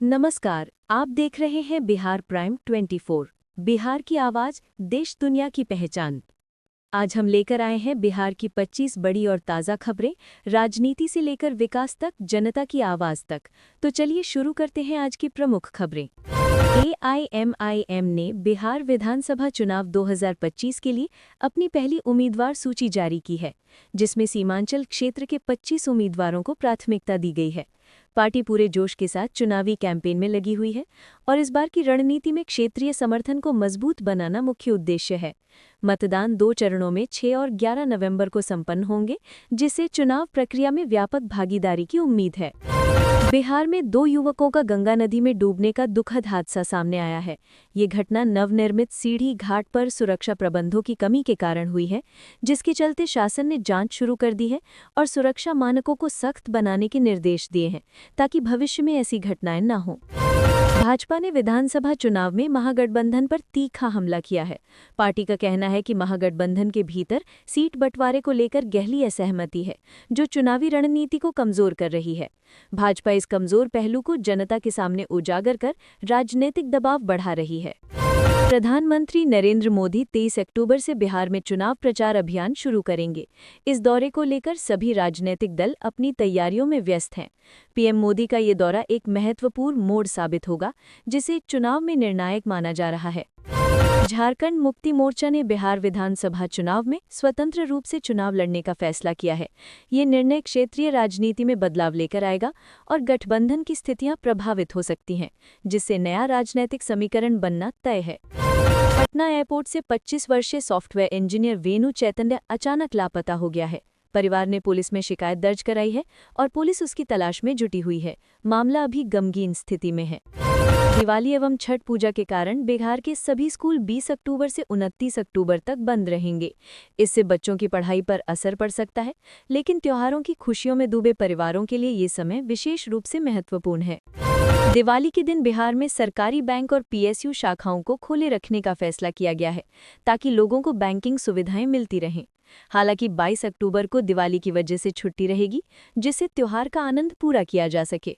नमस्कार, आप देख रहे हैं बिहार प्राइम 24। बिहार की आवाज, देश दुनिया की पहचान। आज हम लेकर आए हैं बिहार की 25 बड़ी और ताज़ा खबरें, राजनीति से लेकर विकास तक, जनता की आवाज तक। तो चलिए शुरू करते हैं आज की प्रमुख खबरें। AIMIM ने बिहार विधानसभा चुनाव 2025 के लिए अपनी पहली उम्मीदवार सूची जारी की है, जिसमें सीमांचल क्षेत्र के 25 उम्मीदवारों को प्राथमिकता दी गई है। पार्टी पूरे जोश के साथ चुनावी कैंपेन में लगी हुई है और इस बार की रणनीति में क्षेत्रीय समर्थन को मजबूत बनाना मुख्य उद्देश्य है। मतदान 2 चरणों में 6 और 11 नवंबर को संपन्न होंगे, जिससे चुनाव प्रक्रिया में व्यापक भागीदारी की उम्मीद है। बिहार में 2 युवकों का गंगा नदी में डूबने का दुखद हादसा सामने आया है। ये घटना नवनिर्मित सीढ़ी घाट पर सुरक्षा प्रबंधों की कमी के कारण हुई है, जिसके चलते शासन ने जांच शुरू कर दी है और सुरक्षा मानकों को सख्त बनाने के निर्देश दिए हैं, ताकि भविष्य में ऐसी घटनाएं न हों। भाजपा ने विधानसभा चुनाव में महागठबंधन पर तीखा हमला किया है। पार्टी का कहना है कि महागठबंधन के भीतर सीट बंटवारे को लेकर गहरी असहमति है, जो चुनावी रणनीति को कमजोर कर रही है। भाजपा इस कमजोर पहलू को जनता के सामने उजागर कर राजनीतिक दबाव बढ़ा रही है। प्रधानमंत्री नरेंद्र मोदी 23 अक्टूबर से बिहार में चुनाव प्रचार अभियान शुरू करेंगे। इस दौरे को लेकर सभी राजनीतिक दल अपनी तैयारियों में व्यस्त हैं। पीएम मोदी का ये दौरा एक महत्वपूर्ण मोड़ साबित होगा, जिसे चुनाव में निर्णायक माना जा रहा है। झारखंड मुक्ति मोर्चा ने बिहार विधानसभा चुनाव में स्वतंत्र रूप से चुनाव लड़ने का फैसला किया है। ये निर्णय क्षेत्रीय राजनीति में बदलाव लेकर आएगा और गठबंधन की स्थितियां प्रभावित हो सकती हैं, जिससे नया राजनीतिक समीकरण बनना तय है। पटना एयरपोर्ट से 25 वर्षीय सॉफ्टवेयर इंजीनियर वेणु चैतन्य अचानक लापता हो गया है। परिवार ने पुलिस में शिकायत दर्ज कराई है और पुलिस उसकी तलाश में जुटी हुई है। मामला अभी गमगीन स्थिति में है। दिवाली एवं छठ पूजा के कारण बिहार के सभी स्कूल 20 अक्टूबर से 29 अक्टूबर तक बंद रहेंगे। इससे बच्चों की पढ़ाई पर असर पड़ सकता है, लेकिन त्योहारों की खुशियों में डूबे परिवारों के लिए ये समय विशेष रूप से महत्वपूर्ण है। दिवाली के दिन बिहार में सरकारी बैंक और PSU शाखाओं को खुले रखने का फैसला किया गया है, ताकि लोगों को बैंकिंग सुविधाएं मिलती रहें। हालांकि 22 अक्टूबर को दिवाली की वजह से छुट्टी रहेगी, जिससे त्योहार का आनंद पूरा किया जा सके।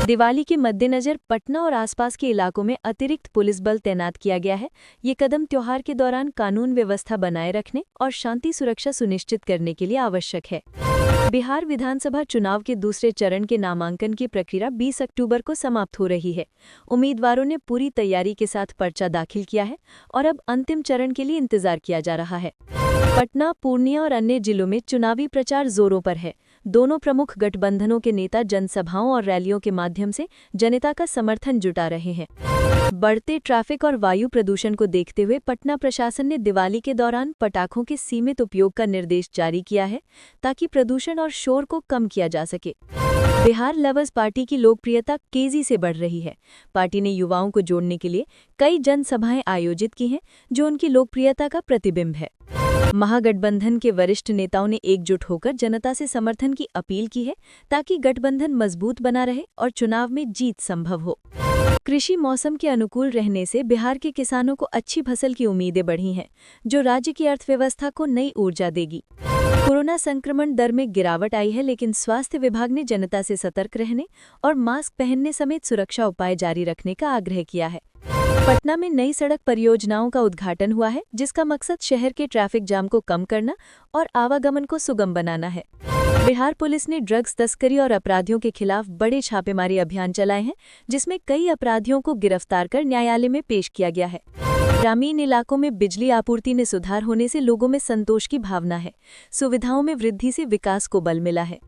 दिवाली के मद्देनजर पटना और आसपास के इलाकों में अतिरिक्त पुलिस बल तैनात किया गया है। ये कदम त्योहार के दौरान कानून व्यवस्था बनाए रखने और शांति सुरक्षा सुनिश्चित करने के लिए आवश्यक है। बिहार विधानसभा चुनाव के दूसरे चरण के नामांकन की प्रक्रिया 20 अक्टूबर को समाप्त हो रही है। उम्मीदवारों ने पूरी तैयारी के साथ पर्चा दाखिल किया है और अब अंतिम चरण के लिए इंतजार किया जा रहा है। पटना, पूर्णिया और अन्य जिलों में चुनावी प्रचार जोरों पर है। दोनों प्रमुख गठबंधनों के नेता जनसभाओं और रैलियों के माध्यम से जनता का समर्थन जुटा रहे हैं। बढ़ते ट्रैफिक और वायु प्रदूषण को देखते हुए पटना प्रशासन ने दिवाली के दौरान पटाखों के सीमित उपयोग का निर्देश जारी किया है, ताकि प्रदूषण और शोर को कम किया जा सके। बिहार लवर्स पार्टी की लोकप्रियता तेजी से बढ़ रही है। पार्टी ने युवाओं को जोड़ने के लिए कई जनसभाएं आयोजित की हैं, जो उनकी लोकप्रियता का प्रतिबिंब है। महागठबंधन के वरिष्ठ नेताओं ने एकजुट होकर जनता से समर्थन की अपील की है, ताकि गठबंधन मजबूत बना रहे और चुनाव में जीत संभव हो। कृषि मौसम के अनुकूल रहने से बिहार के किसानों को अच्छी फसल की उम्मीदें बढ़ी हैं, जो राज्य की अर्थव्यवस्था को नई ऊर्जा देगी। कोरोना संक्रमण दर में गिरावट आई है, लेकिन स्वास्थ्य विभाग ने जनता से सतर्क रहने और मास्क पहनने समेत सुरक्षा उपाय जारी रखने का आग्रह किया है। पटना में नई सड़क परियोजनाओं का उद्घाटन हुआ है, जिसका मकसद शहर के ट्रैफिक जाम को कम करना और आवागमन को सुगम बनाना है। बिहार पुलिस ने ड्रग्स तस्करी और अपराधियों के खिलाफ बड़े छापेमारी अभियान चलाए हैं, जिसमें कई अपराधियों को गिरफ्तार कर न्यायालय में पेश किया गया है। ग्रामीण इलाकों में बिजली आपूर्ति में सुधार होने से लोगों में संतोष की भावना है। सुविधाओं में वृद्धि से विकास को बल मिला है।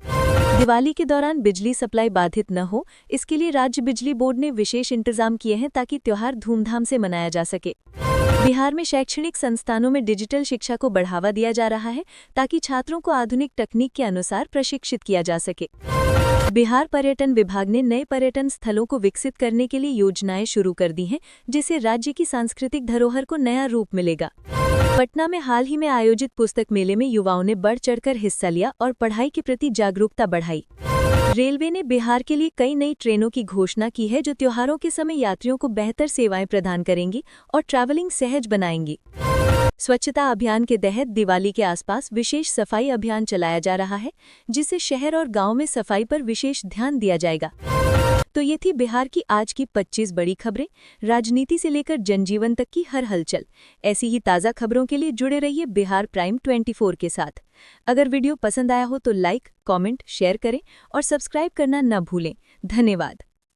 दिवाली के दौरान बिजली सप्लाई बाधित न हो, इसके लिए राज्य बिजली बोर्ड ने विशेष इंतजाम किए हैं, ताकि त्योहार धूमधाम से मनाया जा सके। बिहार में शैक्षणिक संस्थानों में डिजिटल शिक्षा को बढ़ावा दिया जा रहा है, ताकि छात्रों को आधुनिक तकनीक के अनुसार प्रशिक्षित किया जा सके। बिहार पर्यटन विभाग ने नए पर्यटन स्थलों को विकसित करने के लिए योजनाएं शुरू कर दी हैं, जिससे राज्य की सांस्कृतिक धरोहर को नया रूप मिलेगा। पटना में हाल ही में आयोजित पुस्तक मेले में युवाओं ने बढ़ चढ़कर हिस्सा लिया और पढ़ाई के प्रति जागरूकता बढ़ाई। रेलवे ने बिहार के लिए कई नई ट्रेनों की घोषणा की है, जो त्योहारों के समय यात्रियों को बेहतर सेवाएं प्रदान करेंगी और ट्रैवलिंग सहज बनाएंगी। स्वच्छता अभियान के तहत दिवाली के आसपास विशेष सफाई अभियान चलाया जा रहा है, जिससे शहर और गांव में सफाई पर विशेष ध्यान दिया जाएगा। तो ये थी बिहार की आज की 25 बड़ी खबरें, राजनीति से लेकर जनजीवन तक की हर हलचल। ऐसी ही ताज़ा खबरों के लिए जुड़े रहिए बिहार प्राइम 24 के साथ। अगर वीडियो पसंद आया हो तो लाइक, कमेंट, शेयर करें और सब्सक्राइब करना न भूलें। धन्यवाद।